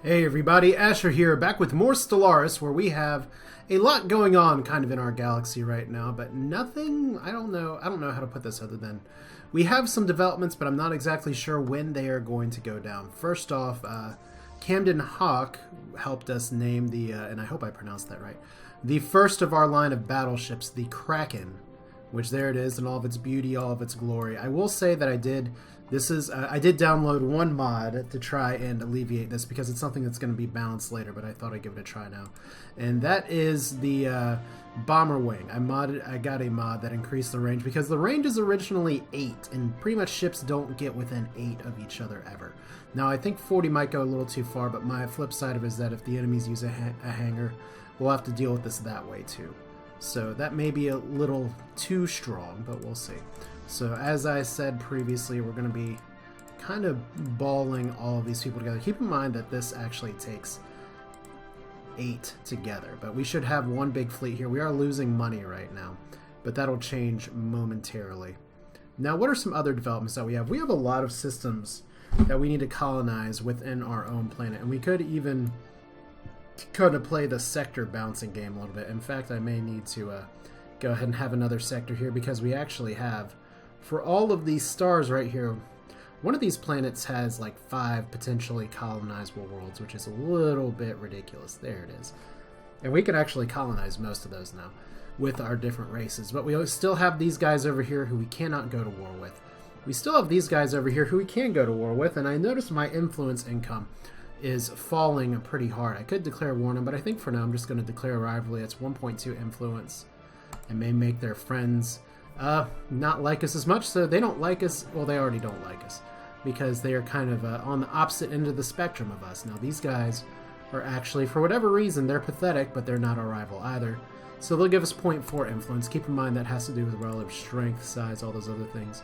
Hey everybody, Asher here, back with more Stellaris, where we have a lot going on kind of in our galaxy right now, but nothing, I don't know how to put this other than we have some developments, but I'm not exactly sure when they are going to go down. First off, Camden Hawk helped us name the, and I hope I pronounced that right, the first of our line of battleships, the Kraken, which there it is in all of its beauty, all of its glory. I will say that I did download one mod to try and alleviate this because it's something that's going to be balanced later, but I thought I'd give it a try now. And that is the bomber wing. I got a mod that increased the range because the range is originally 8, and pretty much ships don't get within 8 of each other ever. Now I think 40 might go a little too far, but my flip side of it is that if the enemies use a hangar, we'll have to deal with this that way too. So that may be a little too strong, but we'll see. So as I said previously, we're going to be kind of balling all of these people together. Keep in mind that this actually takes 8 together, but we should have one big fleet here. We are losing money right now, but that'll change momentarily. Now, what are some other developments that we have? We have a lot of systems that we need to colonize within our own planet, and we could even kind of play the sector bouncing game a little bit. In fact, I may need to go ahead and have another sector here because we actually have, for all of these stars right here, one of these planets has like 5 potentially colonizable worlds, which is a little bit ridiculous. There it is. And we can actually colonize most of those now with our different races. But we still have these guys over here who we cannot go to war with. We still have these guys over here who we can go to war with, and I noticed my influence income is falling pretty hard. I could declare war on them, but I think for now I'm just going to declare a rivalry. It's 1.2 influence, and may make their friends not like us as much. So they don't like us. Well, they already don't like us because they are kind of on the opposite end of the spectrum of us. Now these guys are actually, for whatever reason, they're pathetic, but they're not our rival either. So they'll give us 0.4 influence. Keep in mind that has to do with relative strength, size, all those other things.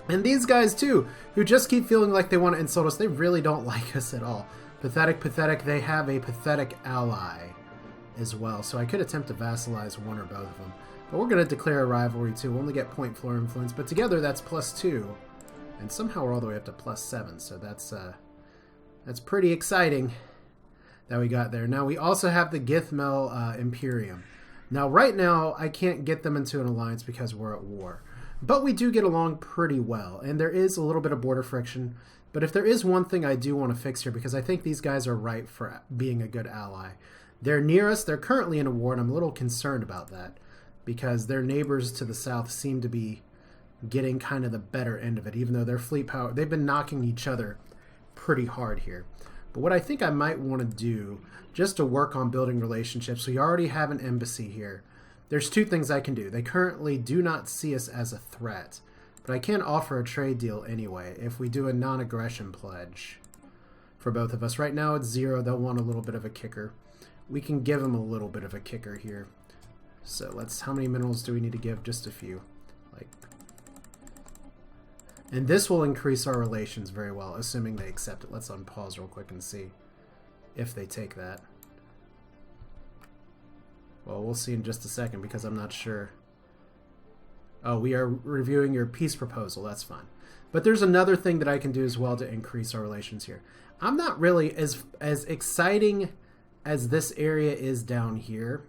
And these guys too, who just keep feeling like they want to insult us, they really don't like us at all. Pathetic, pathetic, they have a pathetic ally as well. So I could attempt to vassalize one or both of them. But we're going to declare a rivalry too. We'll only get 0.4 influence, but together that's +2. And somehow we're all the way up to +7, so that's pretty exciting that we got there. Now we also have the Githmel Imperium. Now right now I can't get them into an alliance because we're at war. But we do get along pretty well, and there is a little bit of border friction. But if there is one thing I do want to fix here, because I think these guys are right for being a good ally. They're near us, they're currently in a war, and I'm a little concerned about that, because their neighbors to the south seem to be getting kind of the better end of it, even though their fleet power, they've been knocking each other pretty hard here. But what I think I might want to do, just to work on building relationships, we already have an embassy here. There's 2 things I can do. They currently do not see us as a threat, but I can offer a trade deal anyway if we do a non-aggression pledge for both of us. Right now it's 0. They'll want a little bit of a kicker. We can give them a little bit of a kicker here. So how many minerals do we need to give? Just a few. And this will increase our relations very well, assuming they accept it. Let's unpause real quick and see if they take that. Well, we'll see in just a second because I'm not sure. Oh, we are reviewing your peace proposal. That's fine. But there's another thing that I can do as well to increase our relations here. I'm not really as exciting as this area is down here.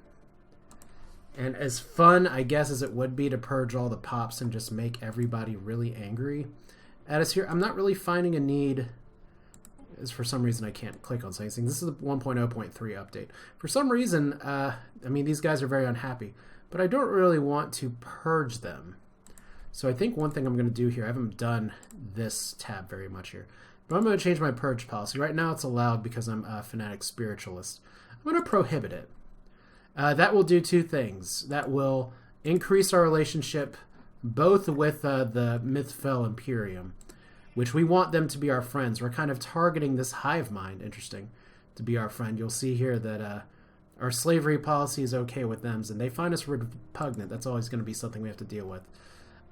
And as fun, I guess, as it would be to purge all the pops and just make everybody really angry at us here, I'm not really finding a need. Is for some reason I can't click on something. This is a 1.0.3 update. For some reason, I mean, these guys are very unhappy, but I don't really want to purge them. So I think one thing I'm going to do here, I haven't done this tab very much here, but I'm going to change my purge policy. Right now it's allowed because I'm a Fanatic Spiritualist. I'm going to prohibit it. That will do 2 things. That will increase our relationship both with the Mythfell Imperium, which we want them to be our friends. We're kind of targeting this hive mind, interesting, to be our friend. You'll see here that our slavery policy is okay with them, and they find us repugnant. That's always going to be something we have to deal with.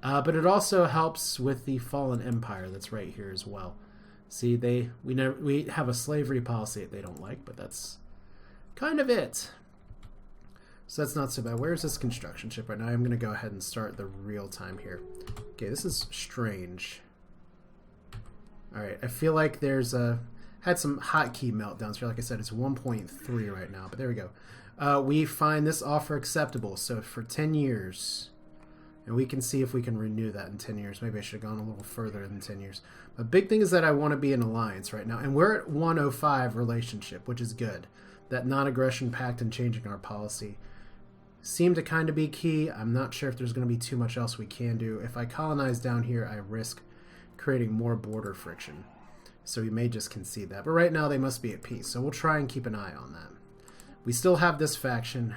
But it also helps with the Fallen Empire that's right here as well. See, we have a slavery policy that they don't like, but that's kind of it. So that's not so bad. Where's this construction ship right now? I'm going to go ahead and start the real time here. Okay, this is strange. Alright, I feel like there's a had some hotkey meltdowns here. Like I said, it's 1.3 right now, but there we go. We find this offer acceptable. So for 10 years, and we can see if we can renew that in 10 years. Maybe I should have gone a little further than 10 years. But big thing is that I want to be in alliance right now. And we're at 105 relationship, which is good. That non-aggression pact and changing our policy seem to kind of be key. I'm not sure if there's going to be too much else we can do. If I colonize down here, I risk creating more border friction. So we may just concede that. But right now they must be at peace. So we'll try and keep an eye on that. We still have this faction.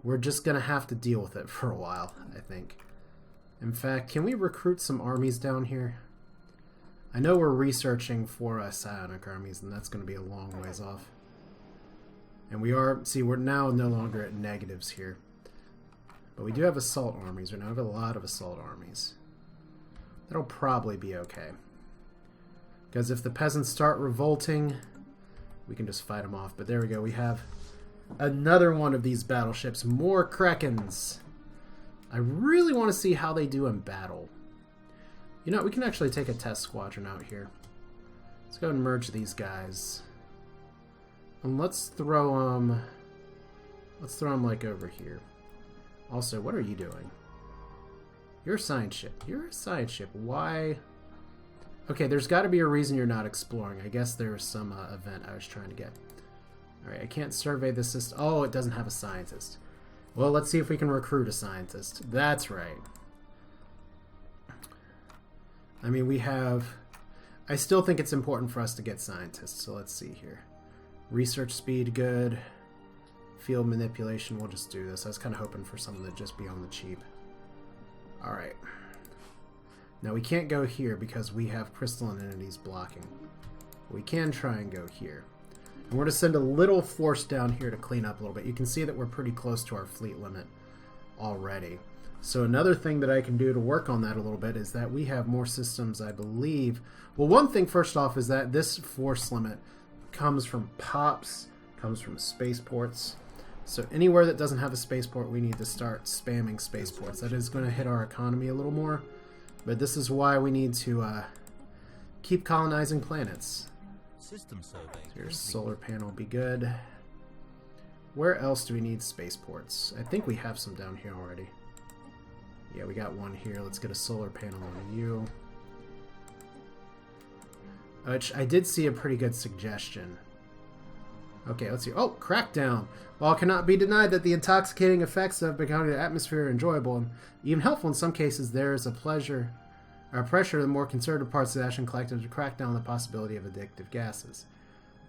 We're just going to have to deal with it for a while, I think. In fact, can we recruit some armies down here? I know we're researching for psionic armies, and that's going to be a long ways off. And we are, see, we're now no longer at negatives here. But we do have assault armies right now. We have a lot of assault armies. That'll probably be okay. Because if the peasants start revolting, we can just fight them off. But there we go. We have another one of these battleships. More Krekens. I really want to see how they do in battle. You know, we can actually take a test squadron out here. Let's go and merge these guys. And let's throw them like over here. Also, what are you doing? You're a science ship. You're a science ship. Why? Okay, there's got to be a reason you're not exploring. I guess there was some event I was trying to get. Alright, I can't survey the system. Oh, it doesn't have a scientist. Well, let's see if we can recruit a scientist. That's right. I mean, we have... I still think it's important for us to get scientists, so let's see here. Research speed, good. Field manipulation, we'll just do this. I was kind of hoping for something to just be on the cheap. Alright. Now, we can't go here because we have crystalline entities blocking. We can try and go here. And we're going to send a little force down here to clean up a little bit. You can see that we're pretty close to our fleet limit already. So another thing that I can do to work on that a little bit is that we have more systems, I believe. Well, one thing first off is that this force limit comes from POPs, comes from spaceports. So anywhere that doesn't have a spaceport, we need to start spamming spaceports. That is going to hit our economy a little more. But this is why we need to keep colonizing planets. System survey. So your solar panel will be good. Where else do we need spaceports? I think we have some down here already. Yeah, we got one here. Let's get a solar panel on you. Which I did see a pretty good suggestion. Okay, let's see. Oh, crackdown. While it cannot be denied that the intoxicating effects of becoming the atmosphere are enjoyable and even helpful in some cases, there is a pressure of the more conservative parts of the Ashen Collective to crack down on the possibility of addictive gases.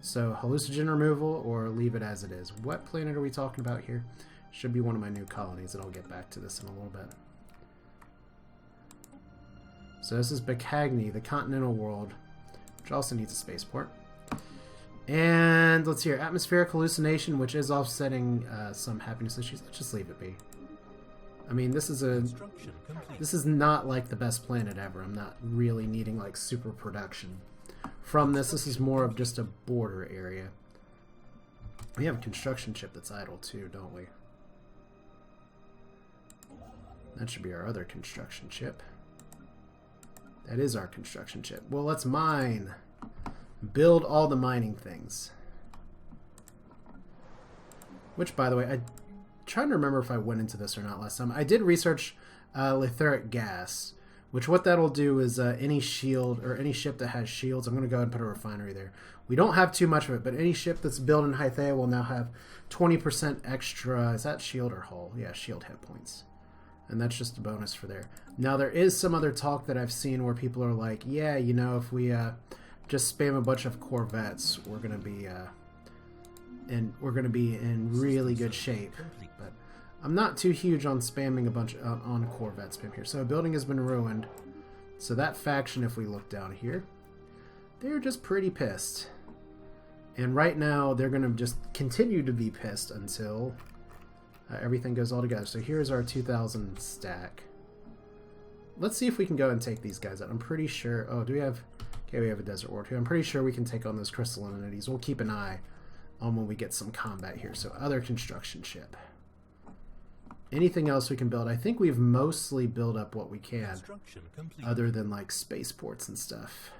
So, hallucinogen removal or leave it as it is. What planet are we talking about here? Should be one of my new colonies, and I'll get back to this in a little bit. So this is Bacagni, the continental world, which also needs a spaceport. And let's hear atmospheric hallucination, which is offsetting some happiness issues. Let's just leave it be. I mean, this is not like the best planet ever. I'm not really needing like super production from this. This is more of just a border area. We have a construction ship that's idle too, don't we? That should be our other construction ship. That is our construction ship. Well, let's mine. Build all the mining things. Which, by the way, I'm trying to remember if I went into this or not last time. I did research etheric gas, which what that'll do is any shield or any ship that has shields, I'm going to go ahead and put a refinery there. We don't have too much of it, but any ship that's built in Hythea will now have 20% extra. Is that shield or hull? Yeah, shield hit points. And that's just a bonus for there. Now, there is some other talk that I've seen where people are like, yeah, you know, if we just spam a bunch of Corvettes, we're gonna be in really good shape. But I'm not too huge on spamming a bunch on Corvette spam here. So a building has been ruined. So that faction, if we look down here, they're just pretty pissed. And right now, they're gonna just continue to be pissed until everything goes all together. So here's our 2,000 stack. Let's see if we can go and take these guys out. I'm pretty sure... Oh, do we have... Okay, we have a desert ward here. I'm pretty sure we can take on those crystalline entities. We'll keep an eye on when we get some combat here. So other construction ship. Anything else we can build? I think we've mostly built up what we can. Other than like spaceports and stuff.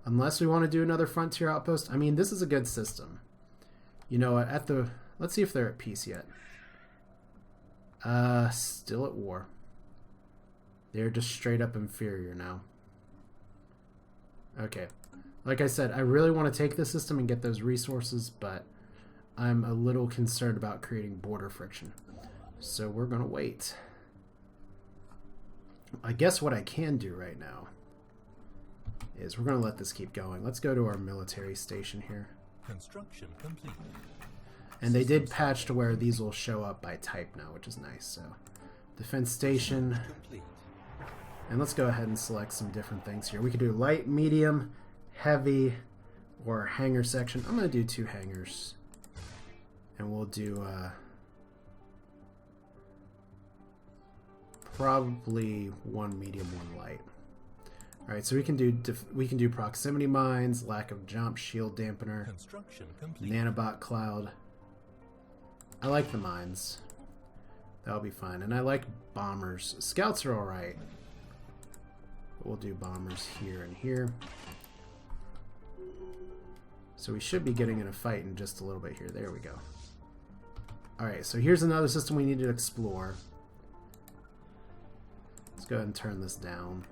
Unless we want to do another frontier outpost. I mean, this is a good system. You know what? Let's see if they're at peace yet. Still at war. They're just straight up inferior now. Okay. Like I said, I really want to take this system and get those resources, but I'm a little concerned about creating border friction. So we're going to wait. I guess what I can do right now is we're going to let this keep going. Let's go to our military station here. Construction complete. And they did patch to where these will show up by type now, which is nice. So, defense station. And let's go ahead and select some different things here. We could do light, medium, heavy, or hangar section. I'm going to do 2 hangars. And we'll do probably 1 medium, 1 light. All right, so we can do proximity mines, lack of jump, shield dampener, nanobot cloud. I like the mines. That'll be fine, and I like bombers. Scouts are all right. We'll do bombers here and here. So we should be getting in a fight in just a little bit here. There we go. All right, so here's another system we need to explore. Let's go ahead and turn this down.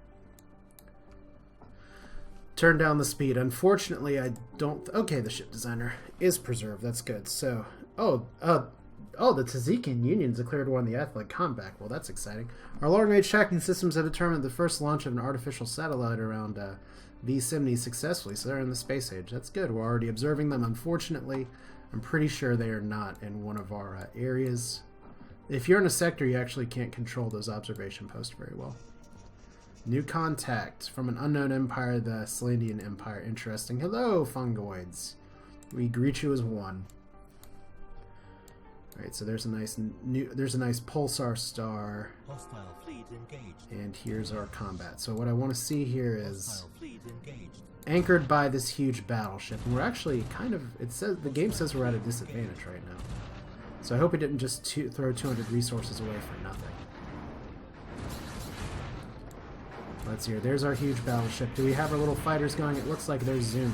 Turn down the speed. Unfortunately, I don't... Okay, the ship designer is preserved. That's good. So, the Tzatzikian Union declared war on the Athletic Combat. Well, that's exciting. Our long-range tracking systems have determined the first launch of an artificial satellite around V70 successfully, so they're in the space age. That's good. We're already observing them. Unfortunately, I'm pretty sure they are not in one of our areas. If you're in a sector, you actually can't control those observation posts very well. New contact from an unknown empire, the Slandian Empire. Interesting. Hello, fungoids. We greet you as one. Alright, so there's a nice pulsar star. Hostile fleet engaged. And here's our combat. So what I want to see here is anchored by this huge battleship. And we're actually kind of, the game says we're at a disadvantage right now. So I hope it didn't just throw 200 resources away for nothing. Let's see here. There's our huge battleship. Do we have our little fighters going? It looks like they're zooming.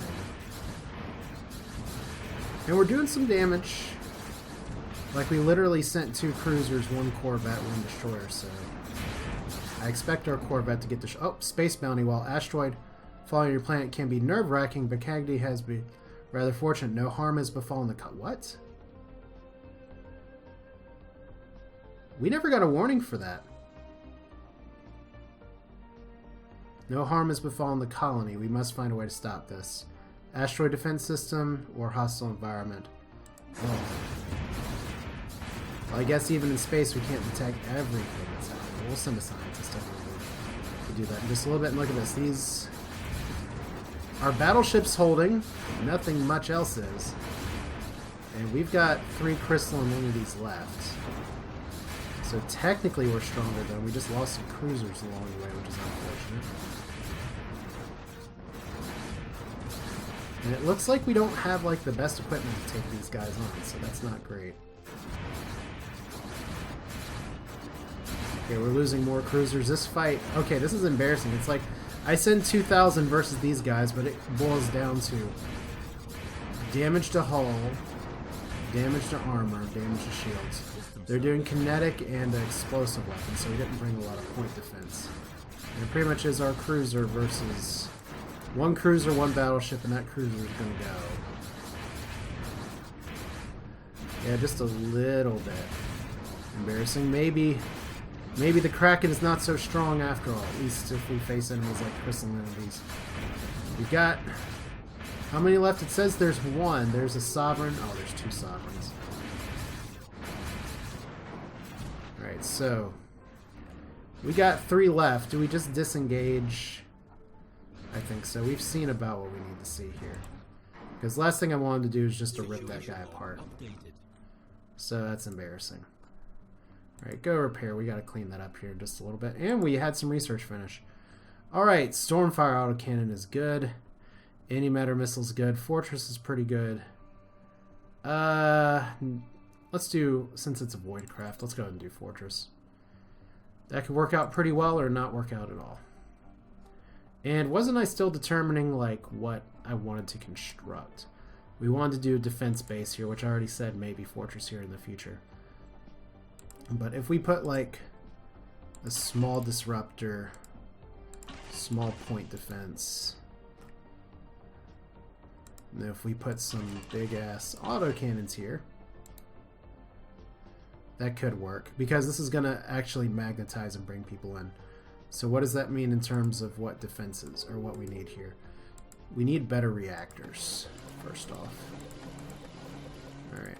And we're doing some damage. Like, we literally sent 2 cruisers, 1 corvette, 1 destroyer, so... I expect our corvette to get the... Oh, space bounty. While asteroid following your planet can be nerve-wracking, but Cagdi has been rather fortunate. No harm has befallen the... What? We never got a warning for that. No harm has befallen the colony. We must find a way to stop this. Asteroid defense system or hostile environment. Oh. Well, I guess even in space we can't detect everything that's happening. We'll send a scientist over to do that in just a little bit. And look at this. Our battleship's holding. Nothing much else is. And we've got 3 crystalline entities left. So technically we're stronger though. We just lost some cruisers along the way, which is unfortunate. And it looks like we don't have like the best equipment to take these guys on, so that's not great. Okay, we're losing more cruisers. This fight, okay, this is embarrassing. It's like I send 2,000 versus these guys, but it boils down to damage to hull, damage to armor, damage to shields. They're doing kinetic and explosive weapons, so we didn't bring a lot of point defense. And it pretty much is our cruiser versus 1 cruiser, 1 battleship, and that cruiser is going to go. Yeah, just a little bit embarrassing. Maybe the Kraken is not so strong after all, at least if we face enemies like crystalline entities. We got... How many left? It says there's 1. There's a sovereign. Oh, there's 2 sovereigns. Alright, so we got 3 left. Do we just disengage? I think so. We've seen about what we need to see here. Because last thing I wanted to do is just to rip that guy apart. So that's embarrassing. Alright, go repair. We gotta clean that up here just a little bit. And we had some research finish. Alright, Stormfire autocannon is good. Antimatter missile's good. Fortress is pretty good. Let's do, since it's a Voidcraft, let's go ahead and do Fortress. That could work out pretty well or not work out at all. And wasn't I still determining, like, what I wanted to construct? We wanted to do a defense base here, which I already said maybe fortress here in the future. But if we put, like, a small disruptor, small point defense, and if we put some big-ass autocannons here, that could work, because this is going to actually magnetize and bring people in. So what does that mean in terms of what defenses, or what we need here? We need better reactors, first off. Alright.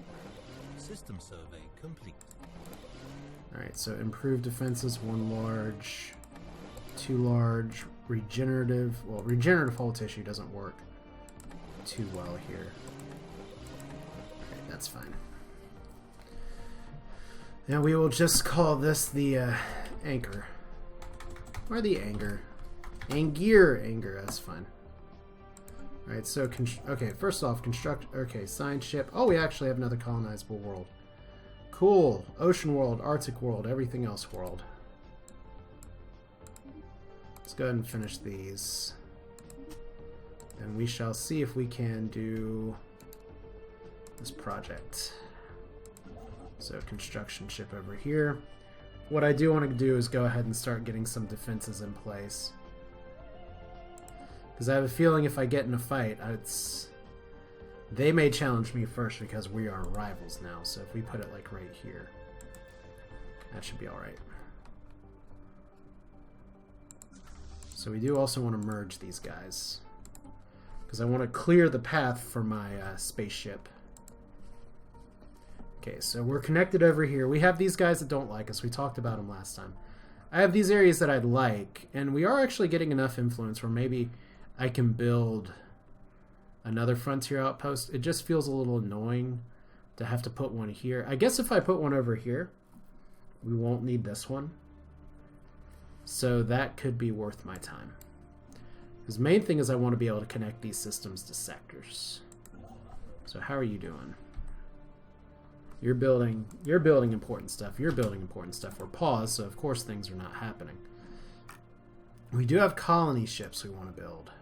System survey complete. Alright, so improved defenses, 1 large, 2 large, regenerative, well, regenerative hull tissue doesn't work too well here. Alright, that's fine. Now we will just call this the anchor. Or the anger. Anger, that's fine. Alright, so, okay, first off, construct, okay, sign ship. Oh, we actually have another colonizable world. Cool. Ocean world, Arctic world, everything else world. Let's go ahead and finish these. And we shall see if we can do this project. So, construction ship over here. What I do want to do is go ahead and start getting some defenses in place. Because I have a feeling if I get in a fight, they may challenge me first because we are rivals now. So if we put it like right here, that should be alright. So we do also want to merge these guys. Because I want to clear the path for my spaceship. Okay, so we're connected over here. We have these guys that don't like us. We talked about them last time. I have these areas that I'd like, and we are actually getting enough influence where maybe I can build another frontier outpost. It just feels a little annoying to have to put one here. I guess if I put one over here, we won't need this one. So that could be worth my time. Because the main thing is I want to be able to connect these systems to sectors. So how are you doing? You're building important stuff. You're building important stuff. We're paused, so of course things are not happening. We do have colony ships we want to build.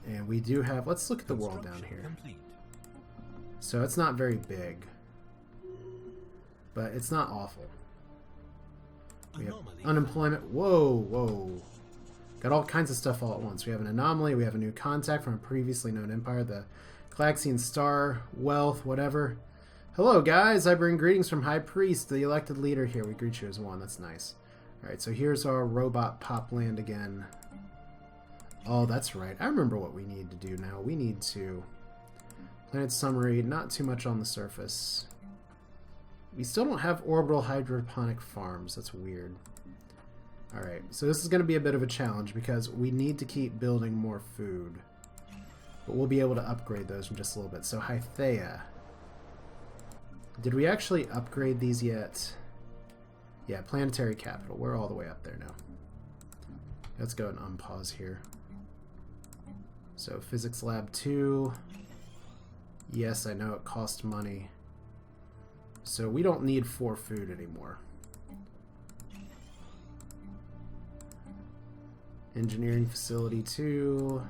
And we do have... Let's look at the world down here. Complete. So it's not very big. But it's not awful. We have unemployment. Whoa. Got all kinds of stuff all at once. We have an anomaly. We have a new contact from a previously known empire. The Calaxian Star, wealth, whatever. Hello, guys. I bring greetings from High Priest, the elected leader here. We greet you as one. That's nice. Alright, so here's our robot pop land again. Oh, that's right. I remember what we need to do now. We need to... Planet summary, not too much on the surface. We still don't have orbital hydroponic farms. That's weird. Alright, so this is going to be a bit of a challenge because we need to keep building more food. But we'll be able to upgrade those in just a little bit. So Hythea. Did we actually upgrade these yet? Yeah, planetary capital. We're all the way up there now. Let's go and unpause here. So physics lab 2. Yes, I know it costs money. So we don't need 4 food anymore. Engineering facility 2.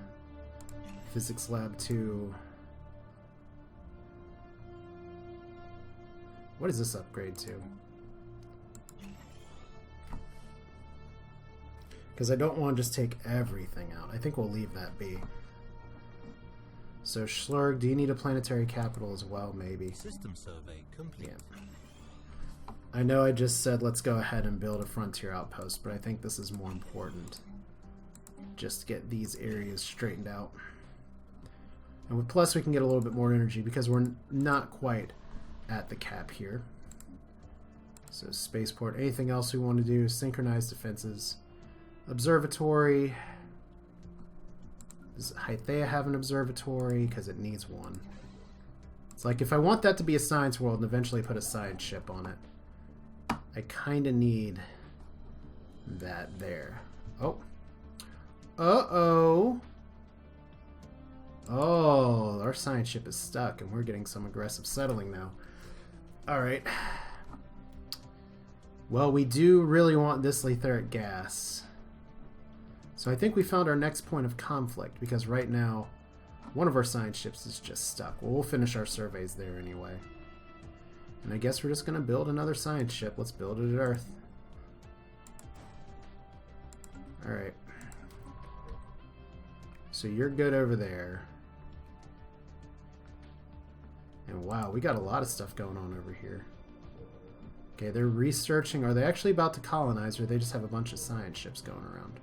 Physics lab 2. What is this upgrade to? Because I don't want to just take everything out. I think we'll leave that be. So Schlurg, do you need a planetary capital as well, maybe? System survey complete. Yeah. I know I just said let's go ahead and build a frontier outpost, but I think this is more important. Just get these areas straightened out. And plus we can get a little bit more energy because we're not quite at the cap here. So spaceport, anything else we want to do? Synchronized defenses. Observatory. Does Hythea have an observatory? Because it needs one. It's like if I want that to be a science world and eventually put a science ship on it, I kind of need that there. Oh. Uh-oh. Oh, our science ship is stuck and we're getting some aggressive settling now. Alright. Well, we do really want this etheric gas. So I think we found our next point of conflict, because right now one of our science ships is just stuck. Well, we'll finish our surveys there anyway. And I guess we're just going to build another science ship. Let's build it at Earth. Alright. So you're good over there. And wow, we got a lot of stuff going on over here. Okay, they're researching. Are they actually about to colonize, or they just have a bunch of science ships going around?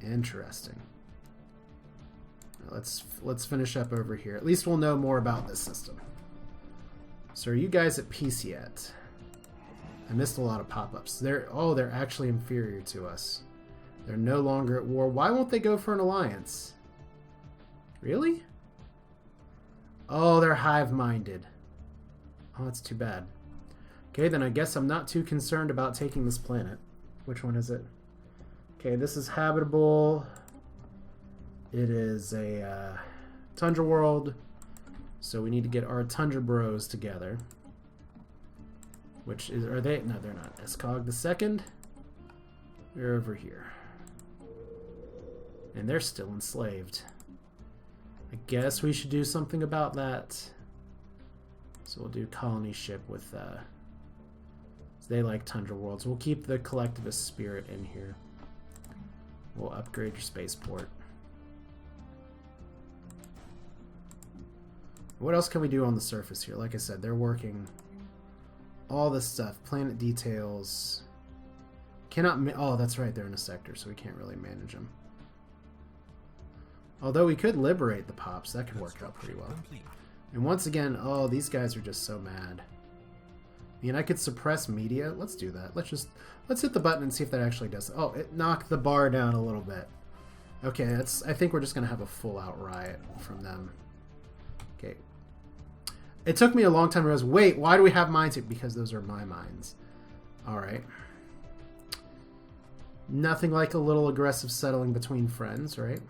Interesting. Let's finish up over here. At least we'll know more about this system. So are you guys at peace yet? I missed a lot of pop-ups. They're actually inferior to us. They're no longer at war. Why won't they go for an alliance? Really? Oh, they're hive-minded. Oh, that's too bad. Okay, then I guess I'm not too concerned about taking this planet. Which one is it? Okay, this is habitable. It is a tundra world. So we need to get our tundra bros together. Which is, are they? No, they're not. Escog the second. They're over here. And they're still enslaved. I guess we should do something about that. So we'll do colony ship with, they like tundra worlds. We'll keep the collectivist spirit in here. We'll upgrade your spaceport. What else can we do on the surface here? Like I said, they're working all this stuff. Planet details. Cannot oh, that's right, they're in a sector, so we can't really manage them. Although we could liberate the pops. That could work out pretty well. And once again, oh, these guys are just so mad. I mean, I could suppress media. Let's do that. Let's hit the button and see if that actually does it. Oh, it knocked the bar down a little bit. Okay, I think we're just going to have a full-out riot from them. Okay. It took me a long time to realize, wait, why do we have mines here? Because those are my mines. Alright. Nothing like a little aggressive settling between friends, right?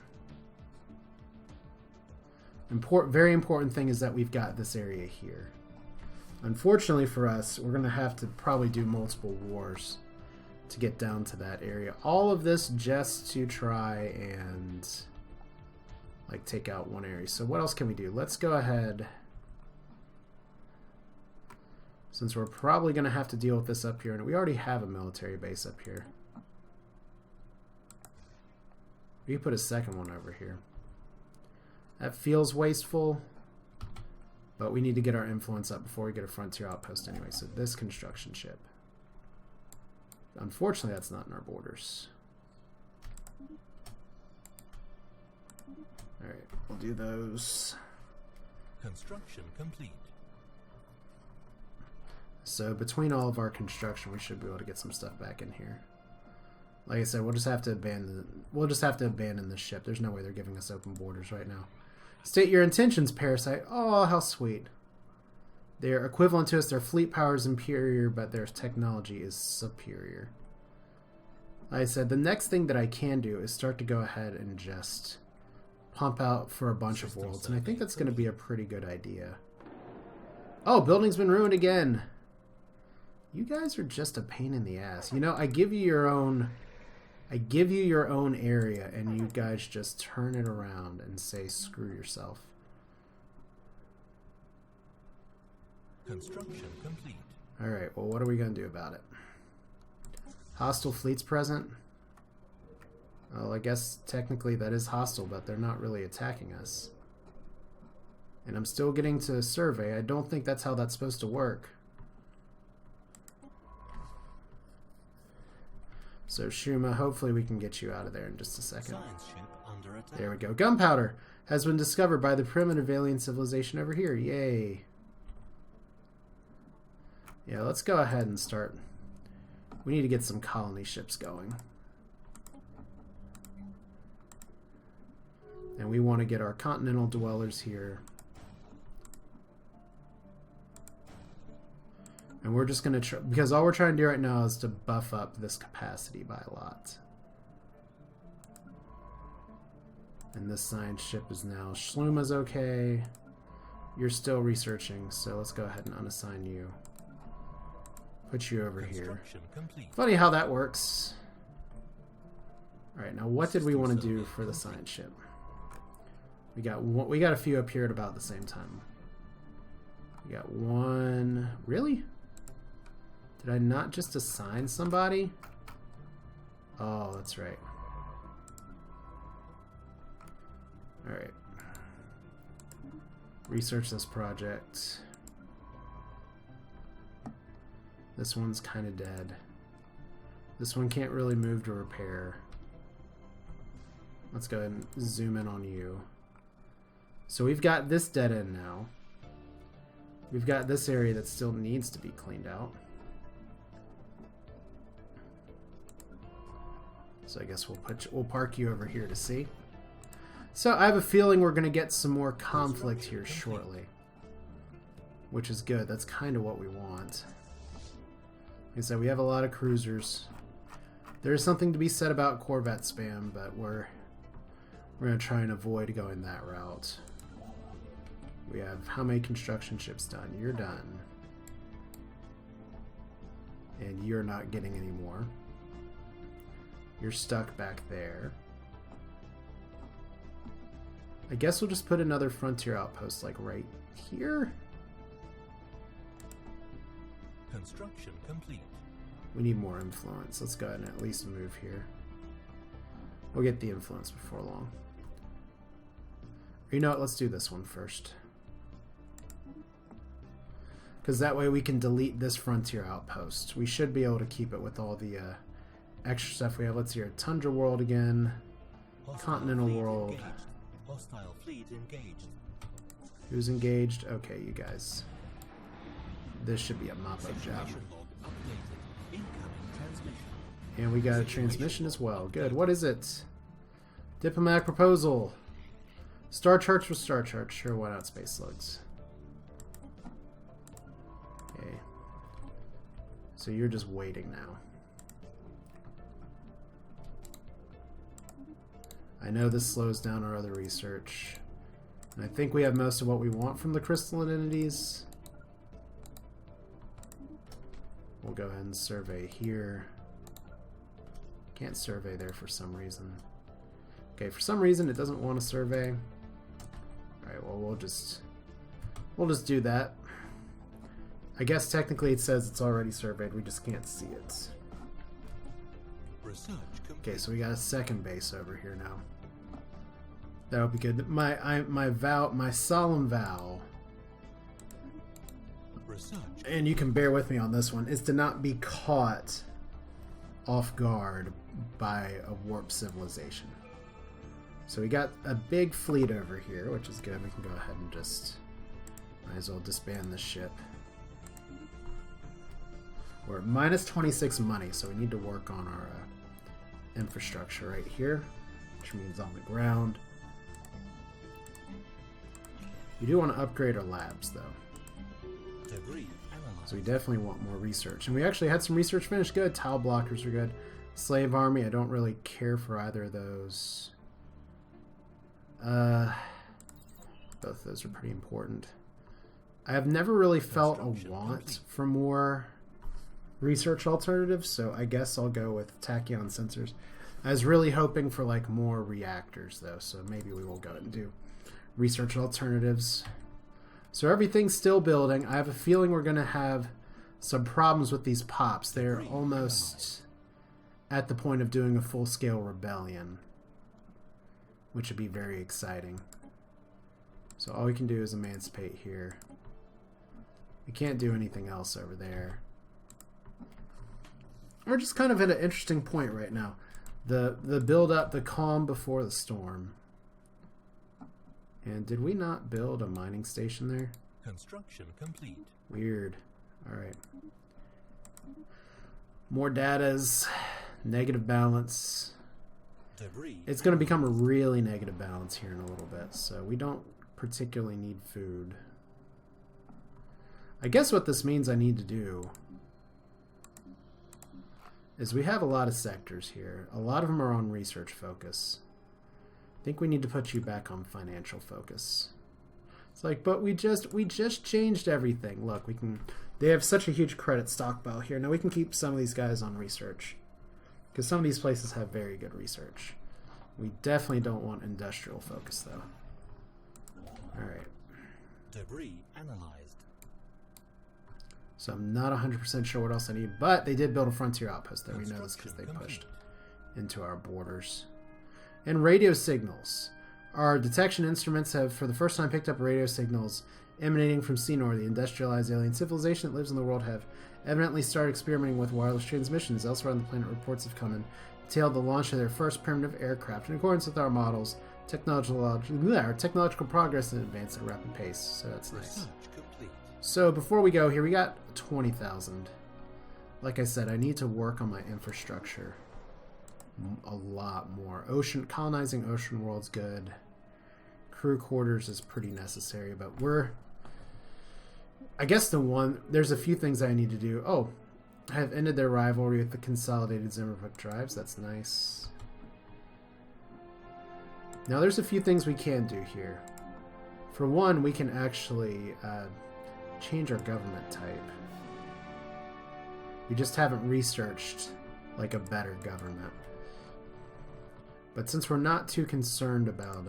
Very important thing is that we've got this area here. Unfortunately for us, we're going to have to probably do multiple wars to get down to that area. All of this just to try and like take out one area. So what else can we do? Let's go ahead, since we're probably going to have to deal with this up here, and we already have a military base up here. We can put a second one over here. That feels wasteful, but we need to get our influence up before we get a frontier outpost anyway. So this construction ship. Unfortunately, that's not in our borders. Alright, we'll do those. Construction complete. So between all of our construction, we should be able to get some stuff back in here. Like I said, we'll just have to abandon the ship. There's no way they're giving us open borders right now. State your intentions, Parasite. Oh, how sweet. They're equivalent to us. Their fleet power is inferior, but their technology is superior. Like I said, the next thing that I can do is start to go ahead and just pump out for a bunch of worlds. And I think that's going to be a pretty good idea. Oh, building's been ruined again. You guys are just a pain in the ass. You know, I give you your own area, and you guys just turn it around and say, screw yourself. Construction complete. Alright, well, what are we going to do about it? Hostile fleets present? Well, I guess technically that is hostile, but they're not really attacking us. And I'm still getting to survey. I don't think that's how that's supposed to work. So Shuma, hopefully we can get you out of there in just a second. Science ship under attack. There we go. Gunpowder has been discovered by the primitive alien civilization over here. Yay. Yeah, let's go ahead and start. We need to get some colony ships going. And we want to get our continental dwellers here. And we're just going to try, because all we're trying to do right now is to buff up this capacity by a lot. And this science ship is now, Shluma's okay. You're still researching, so let's go ahead and unassign you. Put you over here. Complete. Funny how that works. Alright, now what did we want to do for the science ship? We got a few up here at about the same time. We got one... Really? Did I not just assign somebody? Oh, that's right. Alright. Research this project. This one's kind of dead. This one can't really move to repair. Let's go ahead and zoom in on you. So we've got this dead end now. We've got this area that still needs to be cleaned out. So I guess we'll park you over here to see. So I have a feeling we're going to get some more conflict here shortly, which is good. That's kind of what we want. Like I said, we have a lot of cruisers. There's something to be said about Corvette spam, but we're going to try and avoid going that route. We have how many construction ships done? You're done. And you're not getting any more. You're stuck back there. I guess we'll just put another frontier outpost like right here. Construction complete. We need more influence. Let's go ahead and at least move here. We'll get the influence before long. Or you know what? Let's do this one first. Because that way we can delete this frontier outpost. We should be able to keep it with all the extra stuff we have. Let's see here. Tundra world again. Continental world. Engaged. Hostile fleet engaged. Who's engaged? Okay, you guys. This should be a mop-up job. Situation log updated. Incoming transmission. And we got a transmission as well. Good. What is it? Diplomatic proposal. Star charts with star charts. Sure, why not space slugs? Okay. So you're just waiting now. I know this slows down our other research. And I think we have most of what we want from the crystalline entities. We'll go ahead and survey here. Can't survey there for some reason. Okay, for some reason it doesn't want to survey. Alright, well we'll just do that. I guess technically it says it's already surveyed, we just can't see it. Research complete. Okay, so we got a second base over here now. That'll be good. My solemn vow, Research. and you can bear with me on this one, is to not be caught off guard by a warp civilization. So we got a big fleet over here, which is good. We can go ahead and just might as well disband this ship. We're at minus 26 money, so we need to work on our infrastructure right here, which means on the ground. We do want to upgrade our labs, though. Debris analyzed. So we definitely want more research. And we actually had some research finished. Good. Tile blockers are good. Slave army, I don't really care for either of those. Both of those are pretty important. I have never really felt a want for more research alternatives, so I guess I'll go with tachyon sensors. I was really hoping for like more reactors, though, so maybe we will go ahead and do research alternatives. So everything's still building. I have a feeling we're going to have some problems with these pops. They're almost at the point of doing a full-scale rebellion, which would be very exciting. So all we can do is emancipate here. We can't do anything else over there. We're just kind of at an interesting point right now. The build-up, the calm before the storm. And did we not build a mining station there? Construction complete. Weird. Alright. More datas. Negative balance. Debris. It's going to become a really negative balance here in a little bit, so we don't particularly need food. I guess what this means I need to do is we have a lot of sectors here. A lot of them are on research focus. I think we need to put you back on financial focus. It's like, but we just changed everything. Look, we can. They have such a huge credit stockpile here. Now we can keep some of these guys on research. Because some of these places have very good research. We definitely don't want industrial focus, though. Alright. Debris analyzed. So I'm not 100% sure what else I need, but they did build a frontier outpost there. We know this because they pushed into our borders. And radio signals. Our detection instruments have, for the first time, picked up radio signals emanating from Senor. The industrialized alien civilization that lives in the world have evidently started experimenting with wireless transmissions. Elsewhere on the planet, reports have come in detailed the launch of their first primitive aircraft in accordance with our models. Technological progress and advance at a rapid pace. So that's nice. Research complete. So before we go here, we got 20,000. Like I said, I need to work on my infrastructure a lot more. Colonizing ocean world's good. Crew quarters is pretty necessary, but I guess there's a few things I need to do. Oh, I have ended their rivalry with the consolidated Zimmerhook tribes. That's nice. Now there's a few things we can do here. For one, we can actually change our government type. We just haven't researched like a better government. But since we're not too concerned about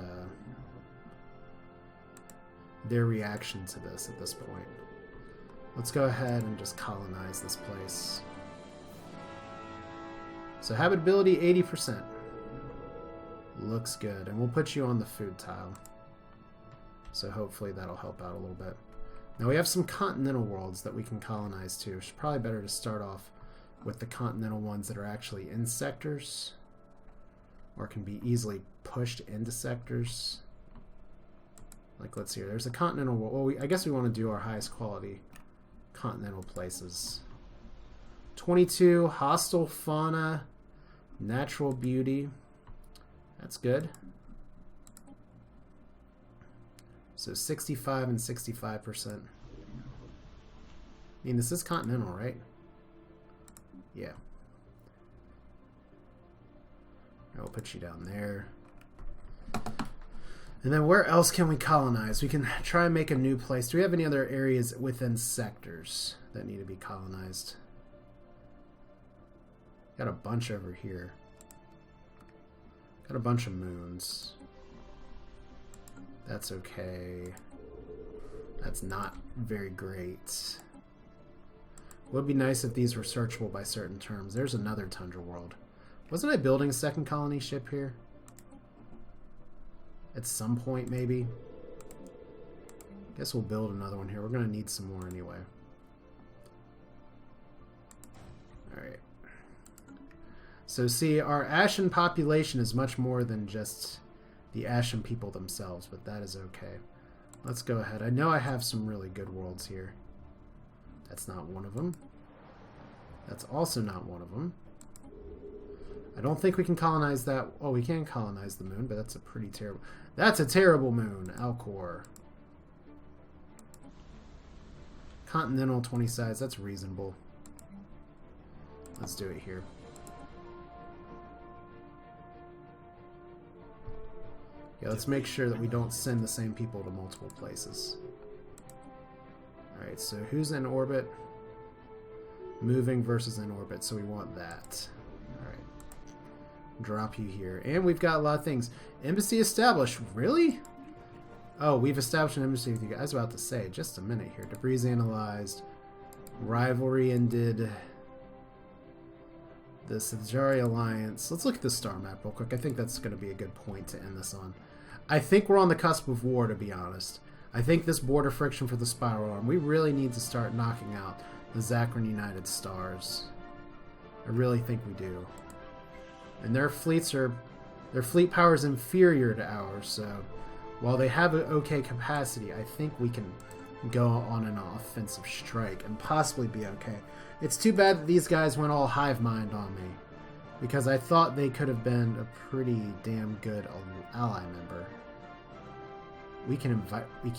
their reaction to this at this point, let's go ahead and just colonize this place. So habitability 80%. Looks good. And we'll put you on the food tile. So hopefully that'll help out a little bit. Now we have some continental worlds that we can colonize too. It's probably better to start off with the continental ones that are actually in sectors, or can be easily pushed into sectors. Like, let's see here. There's a continental world. Well, I guess we want to do our highest quality continental places. 22, hostile fauna, natural beauty. That's good. So 65 and 65%. I mean, this is continental, right? Yeah. I'll put you down there. And then where else can we colonize? We can try and make a new place. Do we have any other areas within sectors that need to be colonized? Got a bunch over here. Got a bunch of moons. That's okay. That's not very great. Would be nice if these were searchable by certain terms. There's another tundra world. Wasn't I building a second colony ship here? At some point, maybe. Guess we'll build another one here. We're going to need some more anyway. Alright. So see, our Ashen population is much more than just the Ashen people themselves, but that is okay. Let's go ahead. I know I have some really good worlds here. That's not one of them. That's also not one of them. I don't think we can colonize that. Oh, we can colonize the moon, but that's a pretty terrible... That's a terrible moon, Alcor. Continental 20 size, that's reasonable. Let's do it here. Yeah, let's make sure that we don't send the same people to multiple places. Alright, so who's in orbit? Moving versus in orbit, so we want that. Alright. Drop you here. And we've got a lot of things. Embassy established. Really? Oh, we've established an embassy with you guys. I was about to say, just a minute here. Debris analyzed. Rivalry ended. The Sajari Alliance. Let's look at the star map real quick. I think that's going to be a good point to end this on. I think we're on the cusp of war, to be honest. I think this border friction for the Spiral Arm, we really need to start knocking out the Zakran United Stars. I really think we do. And their fleet power is inferior to ours, so while they have an okay capacity, I think we can go on an offensive strike and possibly be okay. It's too bad that these guys went all hive mind on me, because I thought they could have been a pretty damn good ally member. We can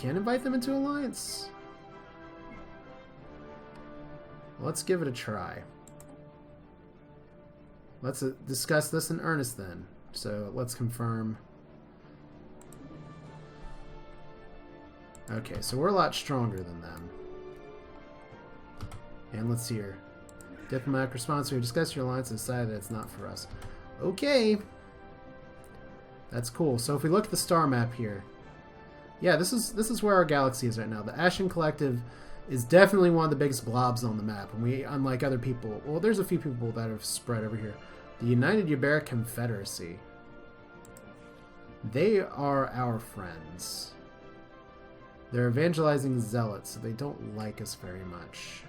invite them into alliance. Let's give it a try. Let's discuss this in earnest then. So let's confirm. Okay, so we're a lot stronger than them. And let's see here. Diplomatic response, we discussed your alliance and decided that it's not for us. Okay. That's cool. So if we look at the star map here, yeah, this is where our galaxy is right now. The Ashen Collective is definitely one of the biggest blobs on the map. And we, unlike other people, well, there's a few people that have spread over here. The United Uberic Confederacy. They are our friends. They're evangelizing zealots, so they don't like us very much.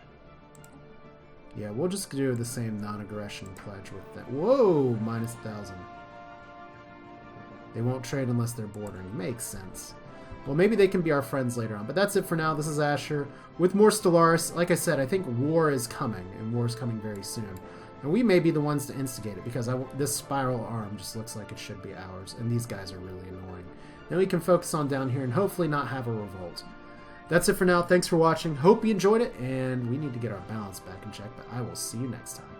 Yeah, we'll just do the same non-aggression pledge with them. Whoa, minus 1,000. They won't trade unless they're bordering. Makes sense. Well, maybe they can be our friends later on. But that's it for now. This is Asher with more Stellaris. Like I said, I think war is coming, and war is coming very soon. And we may be the ones to instigate it, because this spiral arm just looks like it should be ours, and these guys are really annoying. Then we can focus on down here and hopefully not have a revolt. That's it for now. Thanks for watching. Hope you enjoyed it, and we need to get our balance back in check, but I will see you next time.